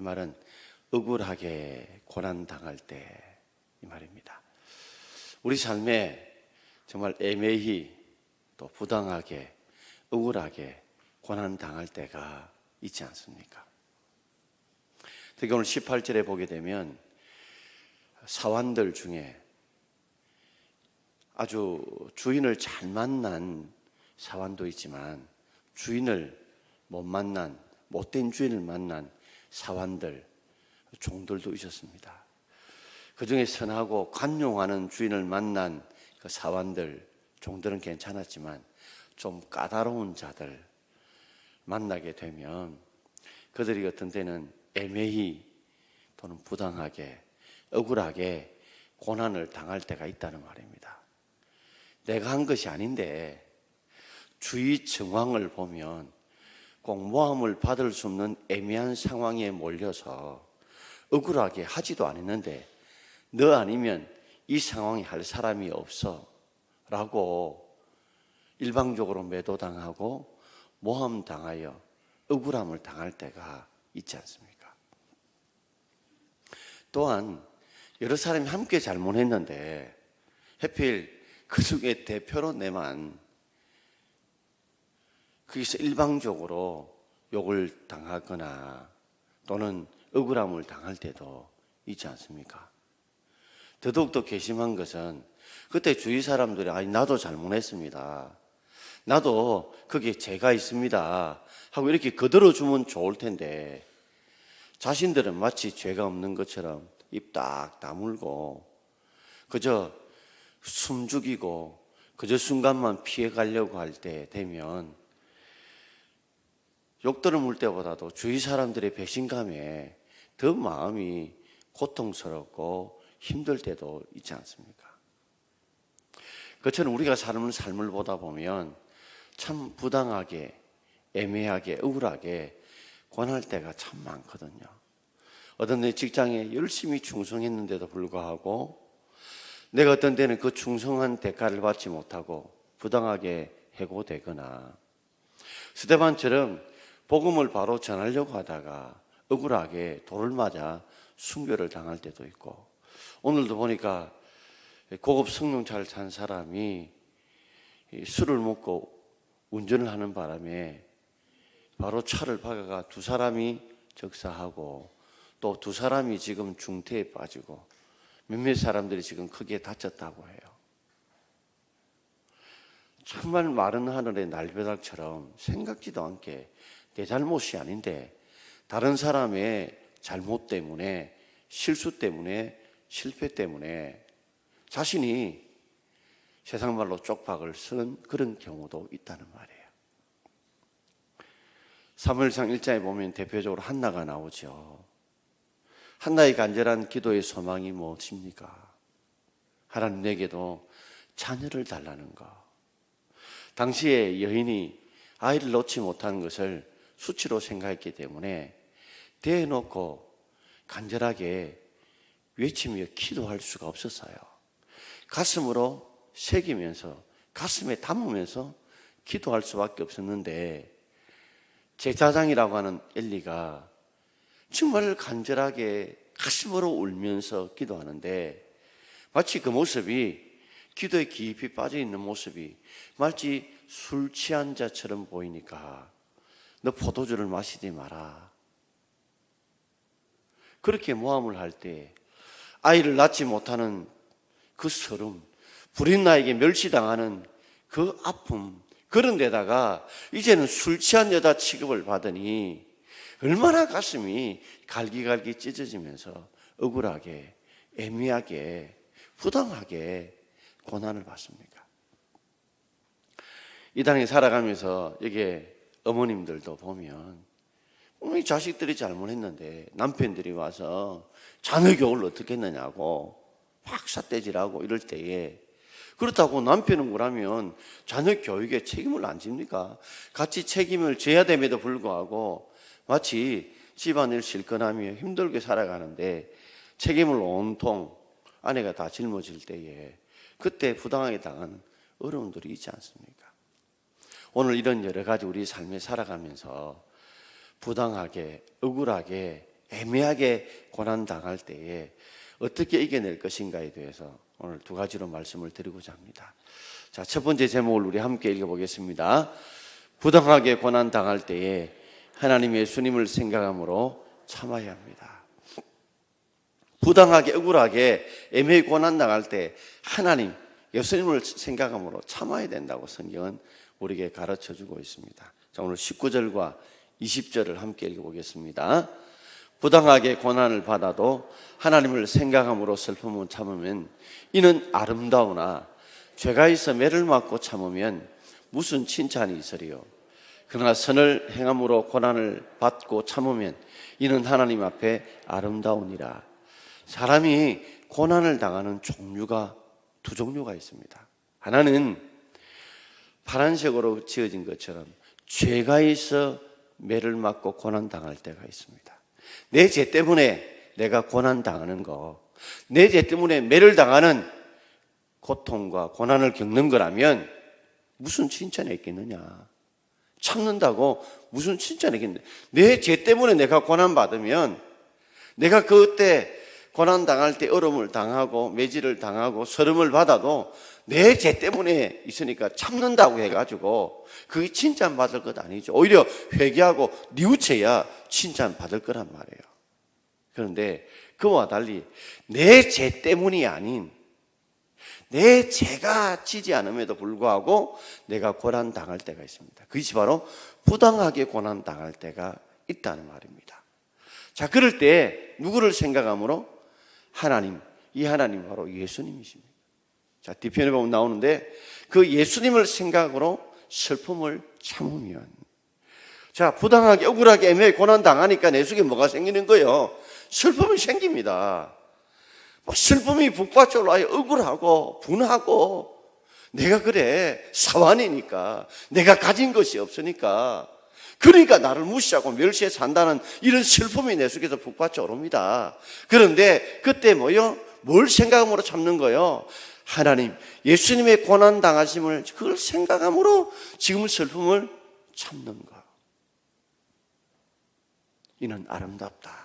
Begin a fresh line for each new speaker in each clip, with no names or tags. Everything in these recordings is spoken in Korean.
말은 억울하게 고난당할 때 이 말입니다. 우리 삶에 정말 애매히 또 부당하게 억울하게 고난당할 때가 있지 않습니까? 특히 오늘 18절에 보게 되면 사환들 중에 아주 주인을 잘 만난 사환도 있지만 주인을 못 만난, 못된 주인을 만난 사환들, 종들도 있었습니다. 그 중에 선하고 관용하는 주인을 만난 그 사환들, 종들은 괜찮았지만 좀 까다로운 자들 만나게 되면 그들이 어떤 때는 애매히 또는 부당하게 억울하게 고난을 당할 때가 있다는 말입니다. 내가 한 것이 아닌데 주위 정황을 보면 꼭 모함을 받을 수 없는 애매한 상황에 몰려서 억울하게 하지도 않았는데 너 아니면 이 상황에 할 사람이 없어 라고 일방적으로 매도당하고 모함당하여 억울함을 당할 때가 있지 않습니까? 또한 여러 사람이 함께 잘못했는데 하필 그 중에 대표로 내만 거기서 일방적으로 욕을 당하거나 또는 억울함을 당할 때도 있지 않습니까? 더더욱더 괘씸한 것은 그때 주위 사람들이 아니 나도 잘못했습니다. 나도 거기에 죄가 있습니다 하고 이렇게 거들어주면 좋을 텐데 자신들은 마치 죄가 없는 것처럼 입 딱 다물고 그저 숨죽이고 그저 순간만 피해가려고 할 때 되면 욕들을 물 때보다도 주위 사람들의 배신감에 더 마음이 고통스럽고 힘들 때도 있지 않습니까? 그처럼 우리가 사는 삶을 보다 보면 참 부당하게, 애매하게, 억울하게 고난할 때가 참 많거든요. 어떤 내 직장에 열심히 충성했는데도 불구하고 내가 어떤 때는 그 충성한 대가를 받지 못하고 부당하게 해고되거나 스데반처럼 복음을 바로 전하려고 하다가 억울하게 돌을 맞아 순교를 당할 때도 있고 오늘도 보니까 고급 성능차를 탄 사람이 술을 먹고 운전을 하는 바람에 바로 차를 박아가 두 사람이 적사하고 또 두 사람이 지금 중태에 빠지고 몇몇 사람들이 지금 크게 다쳤다고 해요. 정말 마른 하늘의 날벼락처럼 생각지도 않게 내 잘못이 아닌데 다른 사람의 잘못 때문에 실수 때문에 실패 때문에 자신이 세상 말로 쪽박을 쓰는 그런 경우도 있다는 말이에요. 사무엘상 1장에 보면 대표적으로 한나가 나오죠. 한나의 간절한 기도의 소망이 무엇입니까? 하나님 내게도 자녀를 달라는 것. 당시에 여인이 아이를 놓지 못한 것을 수치로 생각했기 때문에 대놓고 간절하게 외치며 기도할 수가 없었어요. 가슴으로 새기면서 가슴에 담으면서 기도할 수밖에 없었는데 제사장이라고 하는 엘리가 정말 간절하게 가슴으로 울면서 기도하는데 마치 그 모습이 기도에 깊이 빠져있는 모습이 마치 술 취한 자처럼 보이니까 너 포도주를 마시지 마라. 그렇게 모함을 할 때 아이를 낳지 못하는 그 서름, 불인 나에게 멸시당하는 그 아픔, 그런 데다가 이제는 술 취한 여자 취급을 받으니 얼마나 가슴이 갈기갈기 찢어지면서 억울하게, 애매하게, 부당하게 고난을 받습니까? 이 땅에 살아가면서 여기에 어머님들도 보면 분명히 자식들이 잘못했는데 남편들이 와서 자녀 교육을 어떻게 했느냐고 막 삿대질하고 이럴 때에 그렇다고 남편은 뭐라면 자녀 교육에 책임을 안 집니까? 같이 책임을 져야 됨에도 불구하고 마치 집안일 실컷하며 힘들게 살아가는데 책임을 온통 아내가 다 짊어질 때에 그때 부당하게 당하는 어려움들이 있지 않습니까? 오늘 이런 여러 가지 우리 삶에 살아가면서 부당하게, 억울하게, 애매하게 고난 당할 때에 어떻게 이겨낼 것인가에 대해서 오늘 두 가지로 말씀을 드리고자 합니다. 자, 첫 번째 제목을 우리 함께 읽어보겠습니다. 부당하게 고난 당할 때에 하나님 예수님을 생각함으로 참아야 합니다. 부당하게 억울하게 애매히 고난 당할 때 하나님 예수님을 생각함으로 참아야 된다고 성경은 우리에게 가르쳐주고 있습니다. 자, 오늘 19절과 20절을 함께 읽어보겠습니다. 부당하게 고난을 받아도 하나님을 생각함으로 슬픔을 참으면 이는 아름다우나 죄가 있어 매를 맞고 참으면 무슨 칭찬이 있으리요. 그러나 선을 행함으로 고난을 받고 참으면 이는 하나님 앞에 아름다우니라. 사람이 고난을 당하는 종류가 두 종류가 있습니다. 하나는 파란색으로 지어진 것처럼 죄가 있어 매를 맞고 고난 당할 때가 있습니다. 내 죄 때문에 내가 고난 당하는 거, 내 죄 때문에 매를 당하는 고통과 고난을 겪는 거라면 무슨 칭찬이 있겠느냐. 참는다고 무슨 칭찬이 있겠느냐. 내 죄 때문에 내가 고난 받으면 내가 그때 고난 당할 때 어려움을 당하고 매질을 당하고 서름을 받아도 내 죄 때문에 있으니까 참는다고 해가지고 그게 칭찬받을 것 아니죠. 오히려 회개하고 뉘우쳐야 칭찬받을 거란 말이에요. 그런데 그와 달리 내 죄 때문이 아닌 내 죄가 지지 않음에도 불구하고 내가 고난 당할 때가 있습니다. 그것이 바로 부당하게 고난 당할 때가 있다는 말입니다. 자, 그럴 때 누구를 생각함으로? 하나님, 이 하나님 바로 예수님이십니다. 자, 뒤편에 보면 나오는데 그 예수님을 생각으로 슬픔을 참으면, 자, 부당하게 억울하게 애매히 고난 당하니까 내 속에 뭐가 생기는 거예요? 슬픔이 생깁니다. 슬픔이 북받쳐 올라요. 억울하고 분하고 내가 그래 사완이니까 내가 가진 것이 없으니까 그러니까 나를 무시하고 멸시해 산다는 이런 슬픔이 내 속에서 북받쳐 오릅니다. 그런데 그때 뭐요? 뭘 생각함으로 참는 거요? 하나님 예수님의 고난 당하심을 그걸 생각함으로 지금 슬픔을 참는 거. 이는 아름답다.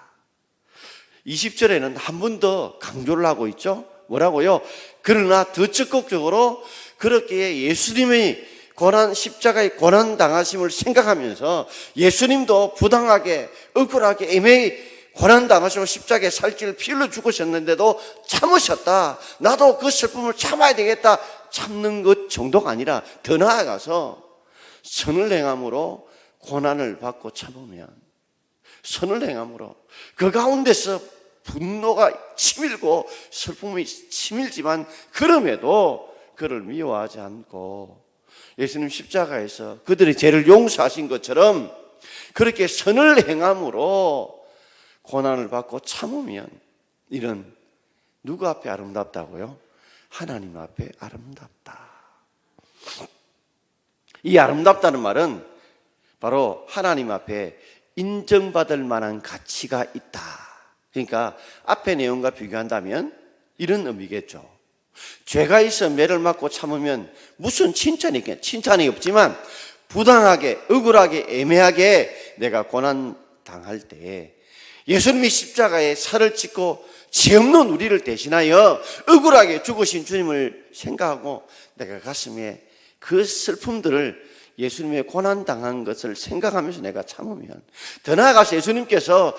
20절에는 한 번 더 강조를 하고 있죠. 뭐라고요? 그러나 더 적극적으로 그렇게 예수님의 고난, 십자가의 고난 당하심을 생각하면서 예수님도 부당하게 억울하게 애매히 고난 당하시고 십자가에 살찌를 피 흘려 죽으셨는데도 참으셨다. 나도 그 슬픔을 참아야 되겠다. 참는 것 정도가 아니라 더 나아가서 선을 행함으로 고난을 받고 참으면, 선을 행함으로 그 가운데서 분노가 치밀고 슬픔이 치밀지만 그럼에도 그를 미워하지 않고 예수님 십자가에서 그들의 죄를 용서하신 것처럼 그렇게 선을 행함으로 고난을 받고 참으면 이런 누구 앞에 아름답다고요? 하나님 앞에 아름답다. 이 아름답다는 말은 바로 하나님 앞에 인정받을 만한 가치가 있다. 그러니까 앞의 내용과 비교한다면 이런 의미겠죠. 죄가 있어 매를 맞고 참으면 무슨 칭찬이 있겠냐. 칭찬이 없지만 부당하게 억울하게 애매하게 내가 고난 당할 때 예수님이 십자가에 살을 찢고 죄 없는 우리를 대신하여 억울하게 죽으신 주님을 생각하고 내가 가슴에 그 슬픔들을 예수님의 고난 당한 것을 생각하면서 내가 참으면, 더 나아가서 예수님께서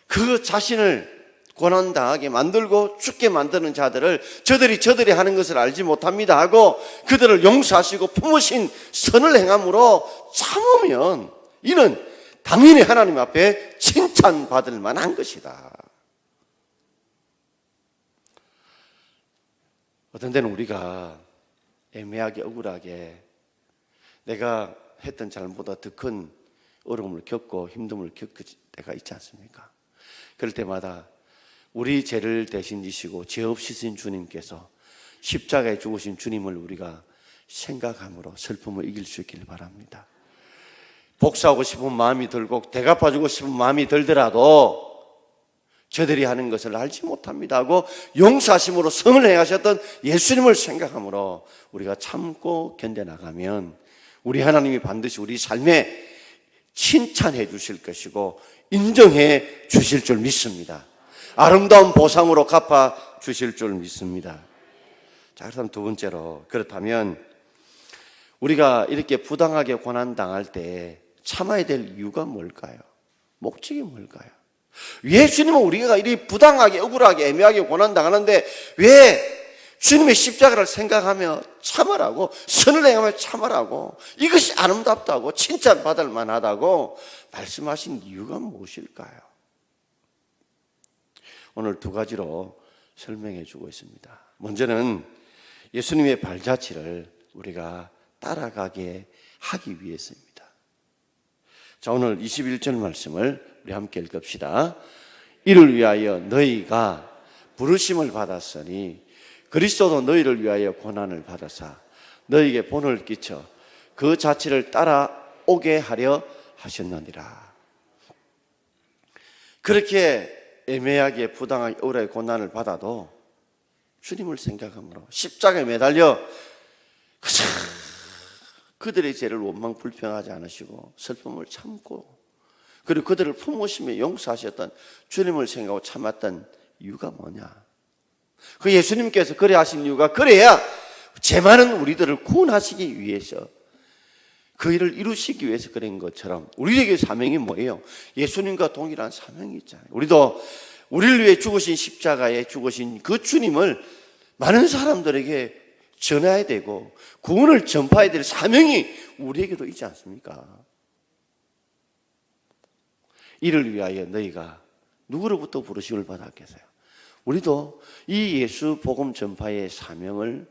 그 자신을 고난당하게 만들고 죽게 만드는 자들을 저들이 하는 것을 알지 못합니다 하고 그들을 용서하시고 품으신 선을 행함으로 참으면 이는 당연히 하나님 앞에 칭찬받을 만한 것이다. 어떤 때는 우리가 애매하게 억울하게 내가 했던 잘못보다 더 큰 어려움을 겪고 힘듦을 겪을 때가 있지 않습니까? 그럴 때마다 우리 죄를 대신 지시고 죄 없이 신 주님께서 십자가에 죽으신 주님을 우리가 생각함으로 슬픔을 이길 수 있기를 바랍니다. 복수하고 싶은 마음이 들고 대갚아주고 싶은 마음이 들더라도 저들이 하는 것을 알지 못합니다 하고 용서하심으로 성을 행하셨던 예수님을 생각함으로 우리가 참고 견뎌나가면 우리 하나님이 반드시 우리 삶에 칭찬해 주실 것이고 인정해 주실 줄 믿습니다. 아름다운 보상으로 갚아 주실 줄 믿습니다. 자, 그럼 두 번째로, 그렇다면 우리가 이렇게 부당하게 고난당할 때 참아야 될 이유가 뭘까요? 목적이 뭘까요? 왜 주님은 우리가 이리 부당하게, 억울하게, 애매하게 고난당하는데 왜 주님의 십자가를 생각하며 참으라고, 선을 행하며 참으라고, 이것이 아름답다고, 칭찬받을 만하다고 말씀하신 이유가 무엇일까요? 오늘 두 가지로 설명해 주고 있습니다. 먼저는 예수님의 발자취를 우리가 따라가게 하기 위해서입니다. 자, 오늘 21절 말씀을 우리 함께 읽읍시다. 이를 위하여 너희가 부르심을 받았으니 그리스도도 너희를 위하여 고난을 받으사 너희에게 본을 끼쳐 그 자취를 따라오게 하려 하셨느니라. 그렇게 애매하게 부당하게 억울하게 고난을 받아도 주님을 생각함으로 십자가에 매달려 그들의 죄를 원망 불평하지 않으시고 슬픔을 참고, 그리고 그들을 품으시며 용서하셨던 주님을 생각하고 참았던 이유가 뭐냐? 그 예수님께서 그래 하신 이유가, 그래야 죄 많은 우리들을 구원하시기 위해서, 그 일을 이루시기 위해서 그런 것처럼 우리에게 사명이 뭐예요? 예수님과 동일한 사명이 있잖아요. 우리도 우리를 위해 죽으신 십자가에 죽으신 그 주님을 많은 사람들에게 전해야 되고 구원을 전파해야 될 사명이 우리에게도 있지 않습니까? 이를 위하여 너희가 누구로부터 부르심을 받았겠어요? 우리도 이 예수 복음 전파의 사명을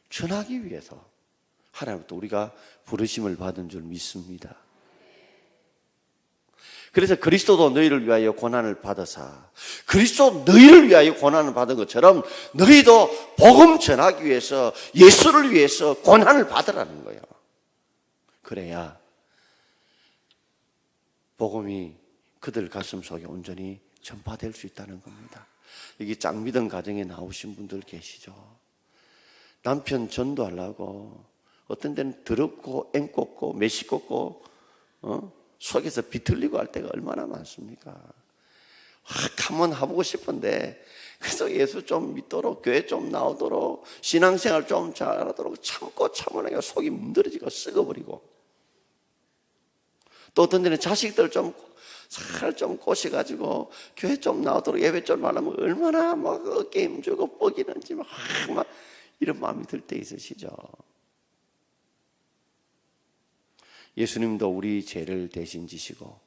전하기 위해서 하나님부터 우리가 부르심을 받은 줄 믿습니다. 그래서 그리스도도 너희를 위하여 고난을 받으사, 그리스도 너희를 위하여 고난을 받은 것처럼 너희도 복음 전하기 위해서, 예수를 위해서 고난을 받으라는 거예요. 그래야 복음이 그들 가슴 속에 온전히 전파될 수 있다는 겁니다. 여기 짱 믿음 가정에 나오신 분들 계시죠? 남편 전도하려고 어떤 데는 더럽고 앵꼽고 메시꼽고 속에서 비틀리고 할 때가 얼마나 많습니까? 한번 해보고 싶은데, 그래서 예수 좀 믿도록, 교회 좀 나오도록, 신앙생활 좀 잘하도록 참고 참으니까 속이 문드러지고 썩어버리고, 또 어떤 데는 자식들 좀 살 좀 꼬셔가지고 교회 좀 나오도록, 예배 좀 하려면 얼마나 막 어깨 힘주고 뻐기는지 막 이런 마음이 들 때 있으시죠? 예수님도 우리 죄를 대신 지시고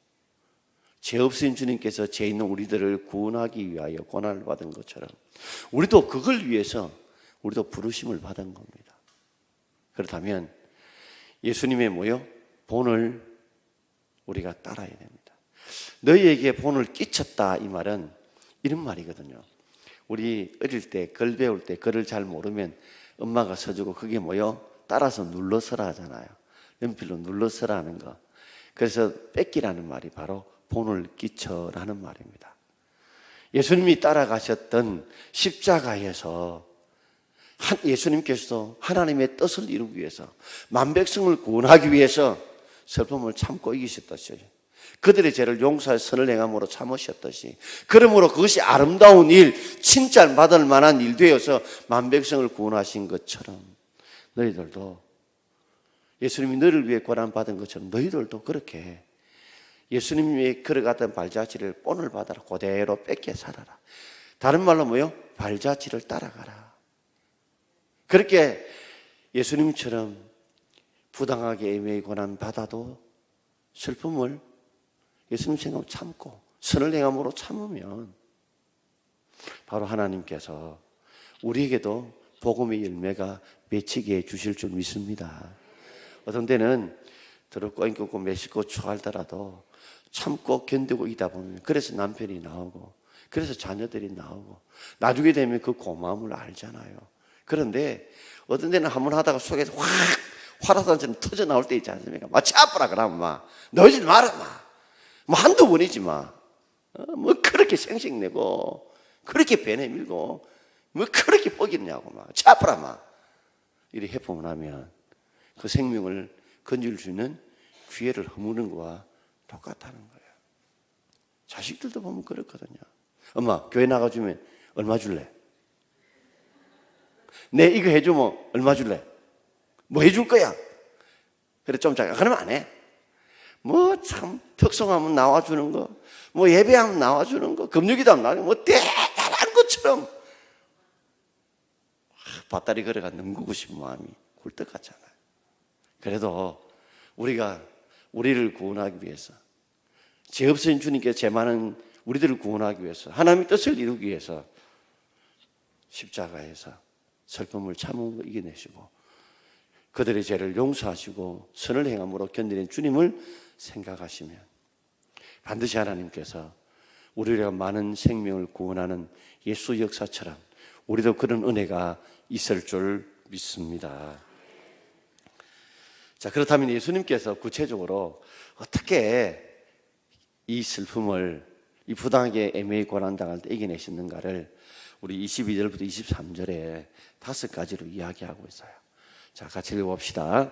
죄 없으신 주님께서 죄 있는 우리들을 구원하기 위하여 고난을 받은 것처럼 우리도 그걸 위해서 우리도 부르심을 받은 겁니다. 그렇다면 예수님의 뭐요? 본을 우리가 따라야 됩니다. 너희에게 본을 끼쳤다, 이 말은 이런 말이거든요. 우리 어릴 때 글 배울 때 글을 잘 모르면 엄마가 써주고 그게 뭐요? 따라서 눌러서라 하잖아요. 연필로 눌러서라 하는 거. 그래서 뺏기라는 말이 바로 본을 끼쳐라는 말입니다. 예수님이 따라가셨던 십자가에서 예수님께서도 하나님의 뜻을 이루기 위해서, 만백성을 구원하기 위해서 슬픔을 참고 이기셨듯이, 그들의 죄를 용서할 선을 행함으로 참으셨듯이, 그러므로 그것이 아름다운 일, 칭찬받을 만한 일 되어서 만백성을 구원하신 것처럼 너희들도, 예수님이 너를 위해 고난받은 것처럼 너희들도 그렇게 예수님이 걸어갔던 발자취를 본을 받아라. 그대로 뺏겨 살아라. 다른 말로 뭐요? 발자취를 따라가라. 그렇게 예수님처럼 부당하게 애매히 고난 받아도 슬픔을 예수님 생각으로 참고 선을 행함으로 참으면 바로 하나님께서 우리에게도 복음의 열매가 맺히게 해 주실 줄 믿습니다. 어떤 때는 더럽고 앵껍고 매시고 추하더라도 참고 견디고 있다 보면, 그래서 남편이 나오고 그래서 자녀들이 나오고 나중에 되면 그 고마움을 알잖아요. 그런데 어떤 데는 한번 하다가 속에서 확 화라산처럼 터져 나올 때 있지 않습니까? 마치 아프라 그러면 막 너희들 말아 뭐 한두 번이지 뭐 그렇게 생색내고 그렇게 배내밀고 뭐 그렇게 뻐기냐고 막 아프라 막 이렇게 해보면 하면 그 생명을 건질 수 있는 기회를 허무는 거와 똑같다는 거예요. 자식들도 보면 그렇거든요. 엄마, 교회 나가주면 얼마 줄래? 내 이거 해주면 얼마 줄래? 뭐 해줄 거야? 그래, 좀 작아. 그러면 안 해. 뭐 참 특성하면 나와주는 거, 뭐 예배하면 나와주는 거, 금요기도 하면 나와주는 거, 뭐 대단한 것처럼 밭다리 걸어가 넘기고 싶은 마음이 굴떡 같잖아요. 그래도 우리가 우리를 구원하기 위해서, 죄 없으신 주님께서 죄 많은 우리들을 구원하기 위해서, 하나님의 뜻을 이루기 위해서 십자가에서 슬픔을 참음으로 이겨내시고 그들의 죄를 용서하시고 선을 행함으로 견디는 주님을 생각하시면 반드시 하나님께서 우리가 많은 생명을 구원하는 예수 역사처럼 우리도 그런 은혜가 있을 줄 믿습니다. 자, 그렇다면 예수님께서 구체적으로 어떻게 이 슬픔을, 이 부당하게 애매히 고난당할 때 이겨내시는가를 우리 22절부터 23절에 5가지로 이야기하고 있어요. 자, 같이 읽어봅시다.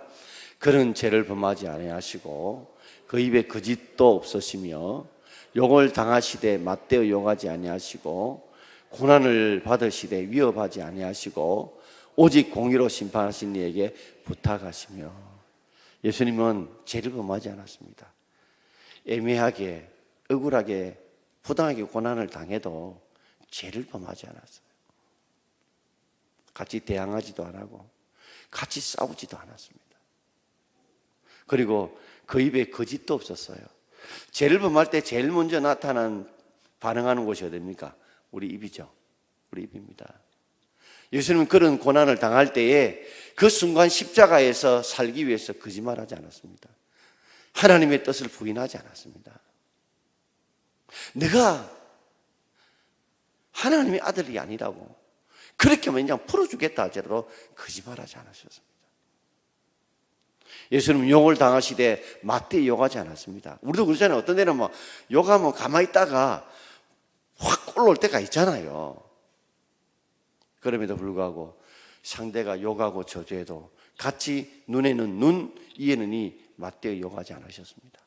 그는 죄를 범하지 아니하시고 그 입에 거짓도 없으시며 욕을 당하시되 맞대어 욕하지 아니하시고 고난을 받으시되 위협하지 아니하시고 오직 공의로 심판하신 이에게 부탁하시며. 예수님은 죄를 범하지 않았습니다. 애매하게, 억울하게, 부당하게 고난을 당해도 죄를 범하지 않았어요. 같이 대항하지도 않았고 같이 싸우지도 않았습니다. 그리고 그 입에 거짓도 없었어요. 죄를 범할 때 제일 먼저 반응하는 곳이 어디입니까? 우리 입이죠. 우리 입입니다. 예수님은 그런 고난을 당할 때에 그 순간 십자가에서 살기 위해서 거짓말하지 않았습니다. 하나님의 뜻을 부인하지 않았습니다. 내가 하나님의 아들이 아니라고 그렇게 그냥 풀어주겠다 하더라도 거짓말하지 않으셨습니다. 예수님은 욕을 당하시되 맞대 욕하지 않았습니다. 우리도 그러잖아요. 어떤 데는 뭐 욕하면 가만히 있다가 확 올라올 때가 있잖아요. 그럼에도 불구하고 상대가 욕하고 저주해도 같이 눈에는 눈, 이에는 이 맞대어 욕하지 않으셨습니다.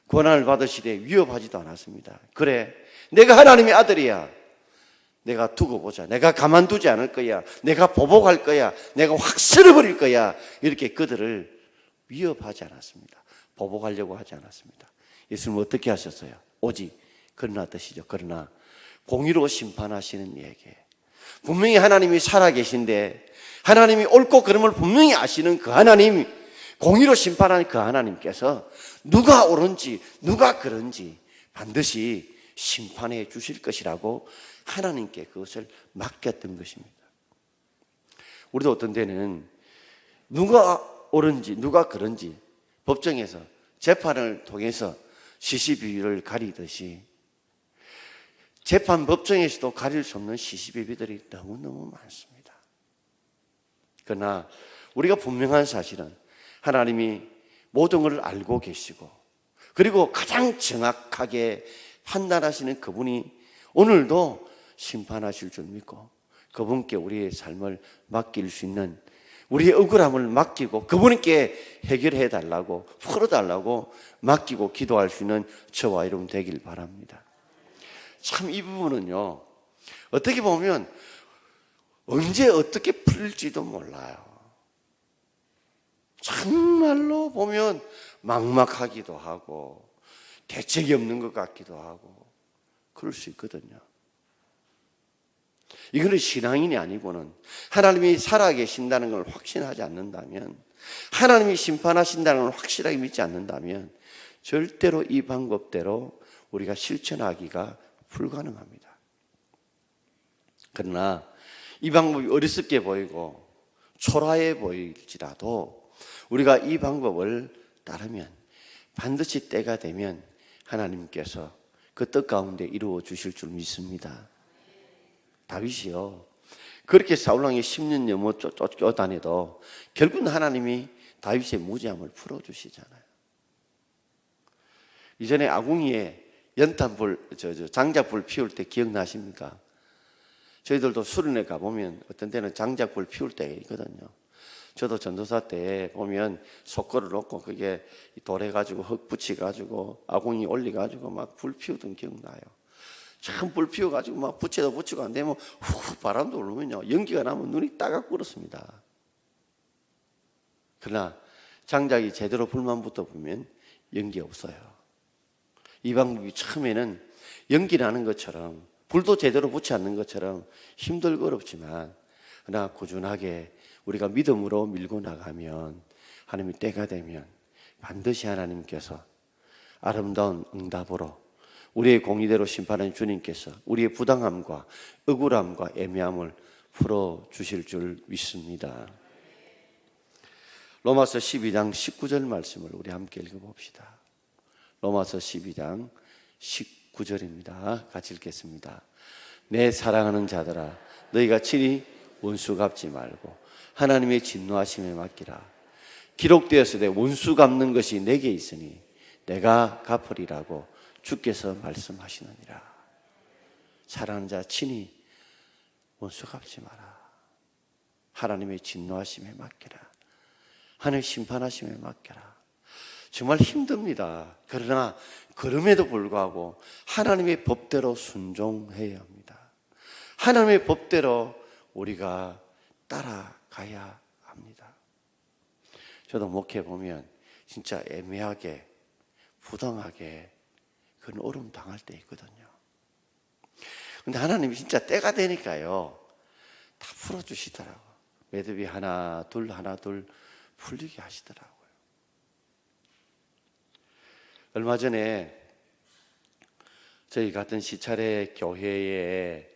고난을 받으시되 위협하지도 않았습니다. 그래, 내가 하나님의 아들이야. 내가 두고 보자. 내가 가만두지 않을 거야. 내가 보복할 거야. 내가 확 쓸어버릴 거야. 이렇게 그들을 위협하지 않았습니다. 보복하려고 하지 않았습니다. 예수님은 어떻게 하셨어요? 오직 그러나 뜻이죠. 그러나 공의로 심판하시는 이에게, 분명히 하나님이 살아계신데 하나님이 옳고 그름을 분명히 아시는 그 하나님, 공의로 심판하는 그 하나님께서 누가 옳은지 누가 그런지 반드시 심판해 주실 것이라고 하나님께 그것을 맡겼던 것입니다. 우리도 어떤 때는 누가 옳은지 누가 그런지 법정에서 재판을 통해서 시시비비를 가리듯이 재판 법정에서도 가릴 수 없는 시시비비들이 너무너무 많습니다. 그러나 우리가 분명한 사실은 하나님이 모든 것을 알고 계시고 그리고 가장 정확하게 판단하시는 그분이 오늘도 심판하실 줄 믿고 그분께 우리의 삶을 맡길 수 있는, 우리의 억울함을 맡기고 그분께 해결해 달라고, 풀어달라고 맡기고 기도할 수 있는 저와 여러분 되길 바랍니다. 참 이 부분은요, 어떻게 보면 언제 어떻게 풀릴지도 몰라요. 정말로 보면 막막하기도 하고 대책이 없는 것 같기도 하고 그럴 수 있거든요. 이거는 신앙인이 아니고는 하나님이 살아계신다는 걸 확신하지 않는다면, 하나님이 심판하신다는 걸 확실하게 믿지 않는다면 절대로 이 방법대로 우리가 실천하기가 불가능합니다. 그러나 이 방법이 어리석게 보이고 초라해 보일지라도 우리가 이 방법을 따르면 반드시 때가 되면 하나님께서 그 뜻 가운데 이루어 주실 줄 믿습니다. 다윗이요, 그렇게 사울왕이 10년 넘어 쫓겨다녀도 결국은 하나님이 다윗의 무지함을 풀어주시잖아요. 이전에 아궁이에 연탄불, 장작불 피울 때 기억나십니까? 저희들도 수련회 가보면 어떤 때는 장작불 피울 때가 있거든요. 저도 전도사 때 보면 속거를 놓고 그게 돌에 가지고 흙 붙이 가지고 아궁이 올리 가지고 막 불 피우던 기억나요. 참 불 피워 가지고 막 붙여도 붙이고 안 되면 후 바람도 불면요 연기가 나면 눈이 따갑고 그렇습니다. 그러나 장작이 제대로 불만 붙어 보면 연기 없어요. 이 방법이 처음에는 연기 나는 것처럼 불도 제대로 붙지 않는 것처럼 힘들고 어렵지만 그러나 꾸준하게 우리가 믿음으로 밀고 나가면 하나님이 때가 되면 반드시 하나님께서 아름다운 응답으로 우리의 공의대로 심판하는 주님께서 우리의 부당함과 억울함과 애매함을 풀어주실 줄 믿습니다. 로마서 12장 19절 말씀을 우리 함께 읽어봅시다. 로마서 12장 19절입니다. 같이 읽겠습니다. 내 사랑하는 자들아 너희가 친히 원수 갚지 말고 하나님의 진노하심에 맡기라. 기록되었으되 원수 갚는 것이 내게 있으니 내가 갚으리라고 주께서 말씀하시느니라. 사랑하는 자 친히 원수 갚지 마라. 하나님의 진노하심에 맡기라. 하나님 심판하심에 맡겨라. 정말 힘듭니다. 그러나 그럼에도 불구하고 하나님의 법대로 순종해야 합니다. 하나님의 법대로 우리가 따라가야 합니다. 저도 목회 보면 진짜 애매하게 부당하게 그런 어려움 당할 때 있거든요. 근데 하나님이 진짜 때가 되니까요 다 풀어주시더라고요. 매듭이 하나 둘 풀리게 하시더라고요. 얼마 전에 저희 같은 시찰의 교회에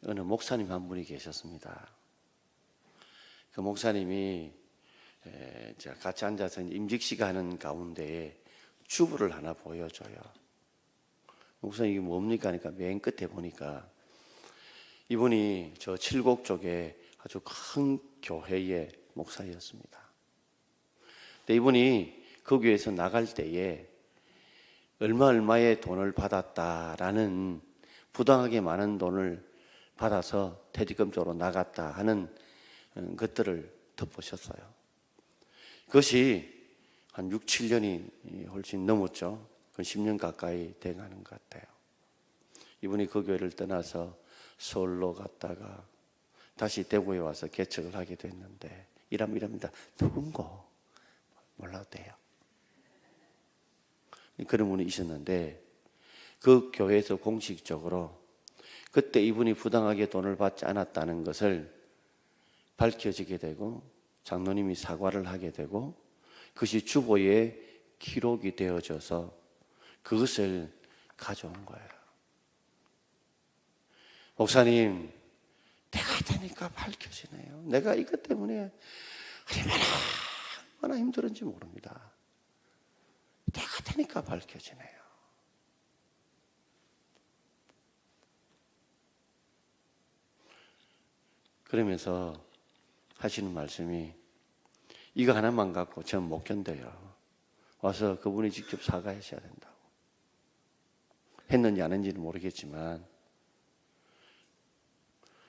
어느 목사님 한 분이 계셨습니다. 그 목사님이 제가 같이 앉아서 임직시가 하는 가운데에 주부를 하나 보여줘요. 목사님 이게 뭡니까 하니까 맨 끝에 보니까 이분이 저 칠곡 쪽에 아주 큰 교회의 목사였습니다. 근데 이분이 그 교회에서 나갈 때에 얼마의 돈을 받았다라는 부당하게 많은 돈을 받아서 퇴직금 쪽으로 나갔다 하는 것들을 덧보셨어요. 그것이 한 6, 7년이 훨씬 넘었죠. 10년 가까이 돼가는 것 같아요. 이분이 그 교회를 떠나서 서울로 갔다가 다시 대구에 와서 개척을 하게 됐는데 이랍니다. 누군고 몰라도 돼요. 그런 분이 있었는데 그 교회에서 공식적으로 그때 이분이 부당하게 돈을 받지 않았다는 것을 밝혀지게 되고 장로님이 사과를 하게 되고 그것이 주보에 기록이 되어져서 그것을 가져온 거예요. 목사님, 때가 되니까 밝혀지네요. 내가 이것 때문에 얼마나 힘들었는지 모릅니다. 때가 되니까 밝혀지네요. 그러면서 하시는 말씀이 이거 하나만 갖고 전 못 견뎌요. 와서 그분이 직접 사과하셔야 된다고. 했는지 안 했는지는 모르겠지만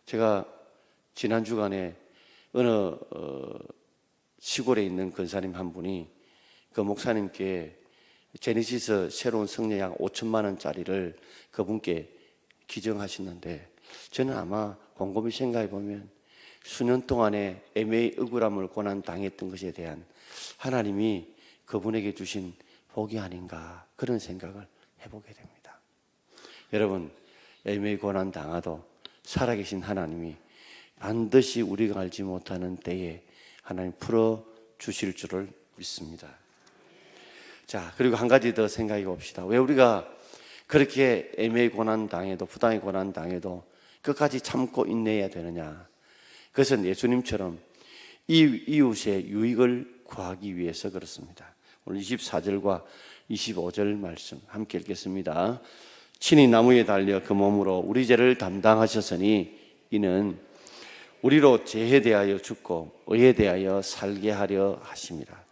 제가 지난 주간에 어느 시골에 있는 권사님 한 분이 그 목사님께 제네시스 새로운 성례약 5천만 원짜리를 그분께 기증하시는데 저는 아마 곰곰이 생각해 보면 수년 동안에 애매히 억울함을 고난 당했던 것에 대한 하나님이 그분에게 주신 복이 아닌가 그런 생각을 해보게 됩니다. 여러분 애매히 고난 당하도 살아계신 하나님이 반드시 우리가 알지 못하는 때에 하나님 풀어주실 줄을 믿습니다. 자, 그리고 한 가지 더 생각해 봅시다. 왜 우리가 그렇게 애매히 고난 당해도 부당히 고난 당해도 끝까지 참고 인내해야 되느냐? 그것은 예수님처럼 이웃의 유익을 구하기 위해서 그렇습니다. 오늘 24절과 25절 말씀 함께 읽겠습니다. 친히 나무에 달려 그 몸으로 우리 죄를 담당하셨으니 이는 우리로 죄에 대하여 죽고 의에 대하여 살게 하려 하심이라.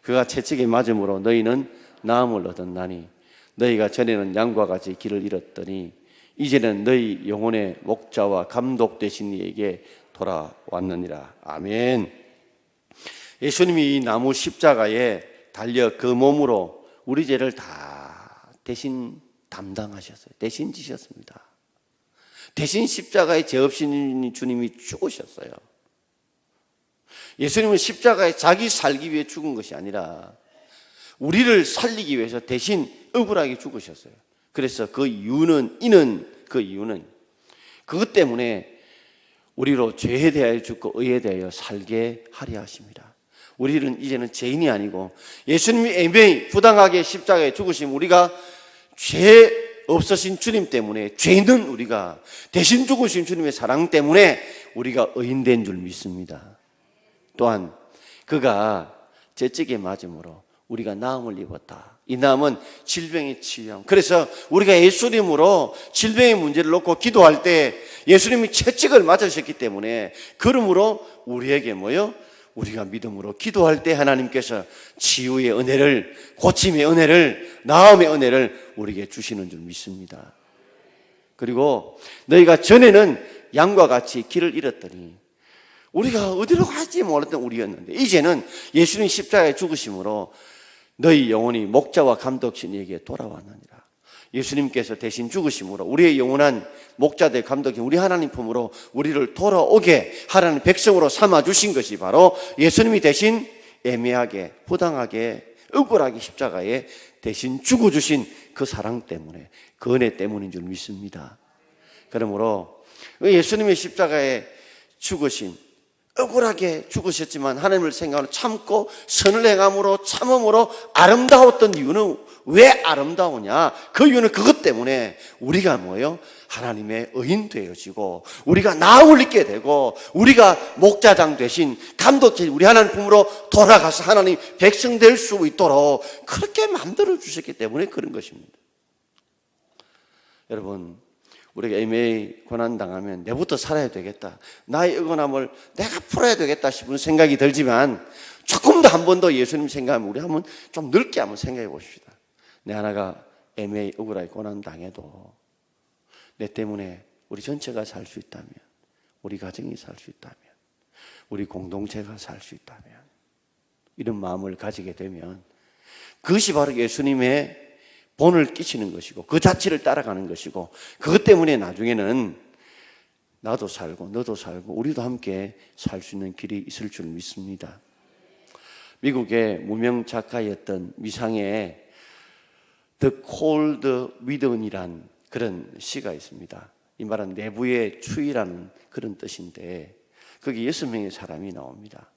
그가 채찍에 맞음으로 너희는 나음을 얻었나니 너희가 전에는 양과 같이 길을 잃었더니 이제는 너희 영혼의 목자와 감독 되신 이에게 돌아왔느니라. 아멘. 예수님이 이 나무 십자가에 달려 그 몸으로 우리 죄를 다 대신 담당하셨어요. 대신 지셨습니다. 대신 십자가에 죄 없이 주님이 죽으셨어요. 예수님은 십자가에 자기 살기 위해 죽은 것이 아니라 우리를 살리기 위해서 대신 억울하게 죽으셨어요. 그래서 그 이유는 그것 때문에 우리로 죄에 대하여 죽고 의에 대하여 살게 하려 하십니다. 우리는 이제는 죄인이 아니고 예수님이 애매히 부당하게 십자가에 죽으신 우리가 죄 없으신 주님 때문에, 죄 있는 우리가 대신 죽으신 주님의 사랑 때문에 우리가 의인된 줄 믿습니다. 또한 그가 재직에 맞음으로 우리가 나음을 입었다. 이 나음은 질병의 치유함. 그래서 우리가 예수님으로 질병의 문제를 놓고 기도할 때 예수님이 채찍을 맞으셨기 때문에, 그러므로 우리에게 우리가 믿음으로 기도할 때 하나님께서 치유의 은혜를, 고침의 은혜를, 나음의 은혜를 우리에게 주시는 줄 믿습니다. 그리고 너희가 전에는 양과 같이 길을 잃었더니, 우리가 어디로 갈지 몰랐던 우리였는데 이제는 예수님 십자가에 죽으심으로 너희 영혼이 목자와 감독신에게 돌아왔느니라. 예수님께서 대신 죽으심으로 우리의 영원한 목자들 감독인 우리 하나님 품으로 우리를 돌아오게 하나님 백성으로 삼아주신 것이 바로 예수님이 대신 애매하게, 부당하게, 억울하게 십자가에 대신 죽어주신 그 사랑 때문에, 그 은혜 때문인 줄 믿습니다. 그러므로 예수님의 십자가에 죽으신, 억울하게 죽으셨지만 하나님을 생각하고 참고 선을 행함으로, 참음으로 아름다웠던 이유는 왜 아름다우냐? 그 이유는 그것 때문에 우리가 하나님의 의인 되어지고 우리가 나음을 입게 되고 우리가 목자장 되신 감독자 우리 하나님 품으로 돌아가서 하나님 백성 될 수 있도록 그렇게 만들어 주셨기 때문에 그런 것입니다. 여러분, 우리가 애매히 고난당하면 내부터 살아야 되겠다, 나의 억울함을 내가 풀어야 되겠다 싶은 생각이 들지만, 조금 더 한 번 더 예수님 생각하면 우리 한번 좀 넓게 한번 생각해 봅시다. 내 하나가 애매히 억울하게 고난당해도 내 때문에 우리 전체가 살 수 있다면, 우리 가정이 살 수 있다면, 우리 공동체가 살 수 있다면, 이런 마음을 가지게 되면 그것이 바로 예수님의 본을 끼치는 것이고 그 자체를 따라가는 것이고, 그것 때문에 나중에는 나도 살고 너도 살고 우리도 함께 살 수 있는 길이 있을 줄 믿습니다. 미국의 무명 작가였던 미상의 The Cold Within이란 그런 시가 있습니다. 이 말은 내부의 추위라는 그런 뜻인데, 거기 6명의 사람이 나옵니다.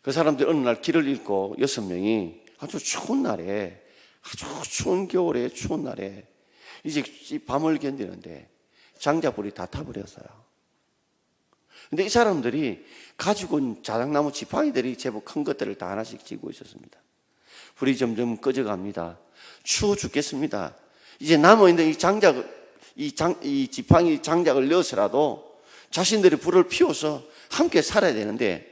그 사람들이 어느 날 길을 잃고 6명이 아주 추운 날에, 아주 추운 겨울에, 추운 날에 이제 밤을 견디는데 장작불이 다 타버렸어요. 근데 이 사람들이 가지고 온 자작나무 지팡이들이 제법 큰 것들을 다 하나씩 쥐고 있었습니다. 불이 점점 꺼져갑니다. 추워 죽겠습니다. 이제 남아있는 이 지팡이 장작을 넣어서라도 자신들이 불을 피워서 함께 살아야 되는데,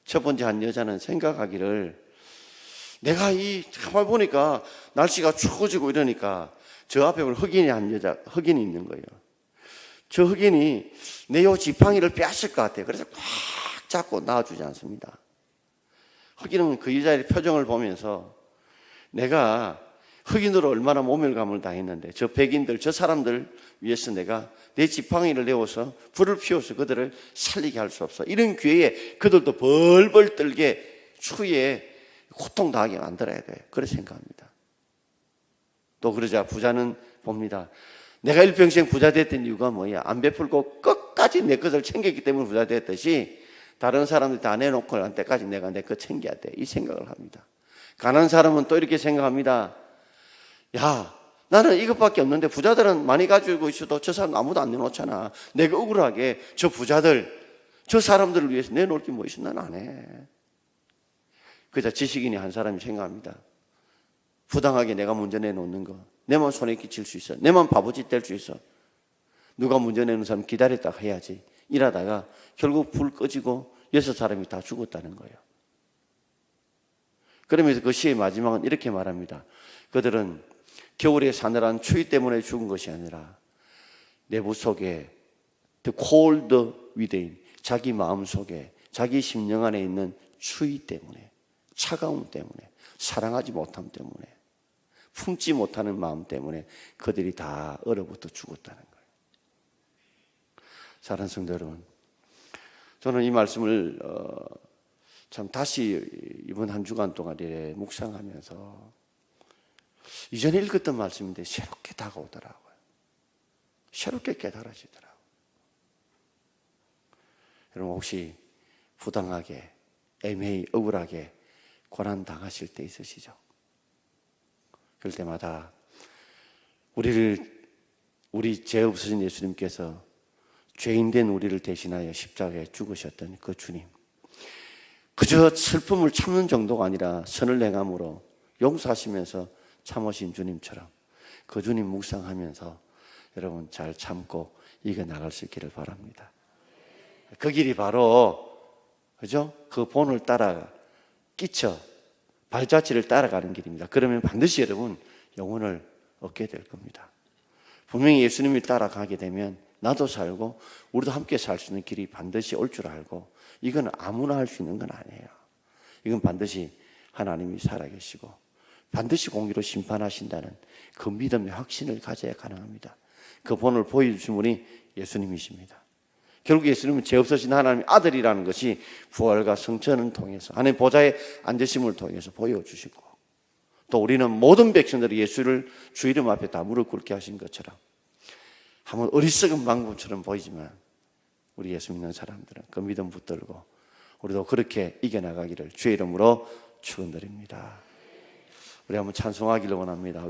첫 번째 한 여자는 생각하기를, 내가 가만 보니까 날씨가 추워지고 이러니까 저 앞에 흑인이 있는 거예요. 저 흑인이 내 요 지팡이를 빼앗을 것 같아요. 그래서 꽉 잡고 놔주지 않습니다. 흑인은 그 여자의 표정을 보면서 내가 흑인으로 얼마나 모멸감을 당했는데 저 백인들, 저 사람들 위해서 내가 내 지팡이를 내어서 불을 피워서 그들을 살리게 할 수 없어. 이런 기회에 그들도 벌벌 떨게 추위에 고통당하게 만들어야 돼. 그렇게 생각합니다. 또 그러자 부자는 봅니다. 내가 일평생 부자 됐던 이유가 뭐야? 안 베풀고 끝까지 내 것을 챙겼기 때문에 부자 됐듯이 다른 사람들 다 내놓고 할 때까지 내가 내 것 챙겨야 돼. 이 생각을 합니다. 가난한 사람은 또 이렇게 생각합니다. 야, 나는 이것밖에 없는데 부자들은 많이 가지고 있어도 저 사람 아무도 안 내놓잖아. 내가 억울하게 저 부자들, 저 사람들을 위해서 내놓을 게 뭐 있어? 난 안 해. 그자 지식인이 한 사람이 생각합니다. 부당하게 내가 먼저 내놓는 거, 내만 손에 끼칠 수 있어. 내만 바보짓 될 수 있어. 누가 먼저 내는 사람 기다렸다 해야지. 이러다가 결국 불 꺼지고 6사람이 다 죽었다는 거예요. 그러면서 그 시의 마지막은 이렇게 말합니다. 그들은 겨울의 사늘한 추위 때문에 죽은 것이 아니라 내부 속에 The cold within, 자기 마음 속에 자기 심령 안에 있는 추위 때문에, 차가움 때문에, 사랑하지 못함 때문에, 품지 못하는 마음 때문에 그들이 다 얼어붙어 죽었다는 거예요. 사랑하는 성도 여러분, 저는 이 말씀을 참 다시 이번 한 주간 동안 이렇게 묵상하면서 이전에 읽었던 말씀인데 새롭게 다가오더라고요. 새롭게 깨달아지더라고요. 여러분 혹시 부당하게, 애매히, 억울하게 고난당하실 때 있으시죠? 그럴 때마다 우리 죄 없으신 예수님께서 죄인된 우리를 대신하여 십자가에 죽으셨던 그 주님, 그저 슬픔을 참는 정도가 아니라 선을 행함으로 용서하시면서 참으신 주님처럼 그 주님 묵상하면서 여러분 잘 참고 이겨나갈 수 있기를 바랍니다. 그 길이 바로 그죠? 그 본을 따라 끼쳐 발자취를 따라가는 길입니다. 그러면 반드시 여러분 영혼을 얻게 될 겁니다. 분명히 예수님을 따라가게 되면 나도 살고 우리도 함께 살 수 있는 길이 반드시 올 줄 알고, 이건 아무나 할 수 있는 건 아니에요. 이건 반드시 하나님이 살아계시고 반드시 공의로 심판하신다는 그 믿음의 확신을 가져야 가능합니다. 그 본을 보여주신 분이 예수님이십니다. 결국 예수님은 죄 없으신 하나님의 아들이라는 것이 부활과 성천을 통해서 하나님 보좌에 앉으심을 통해서 보여주시고, 또 우리는 모든 백성들이 예수를 주 이름 앞에 다 무릎 꿇게 하신 것처럼, 한번 어리석은 방법처럼 보이지만 우리 예수 믿는 사람들은 그 믿음 붙들고 우리도 그렇게 이겨나가기를 주의 이름으로 축원드립니다. 우리 한번 찬송하기를 원합니다.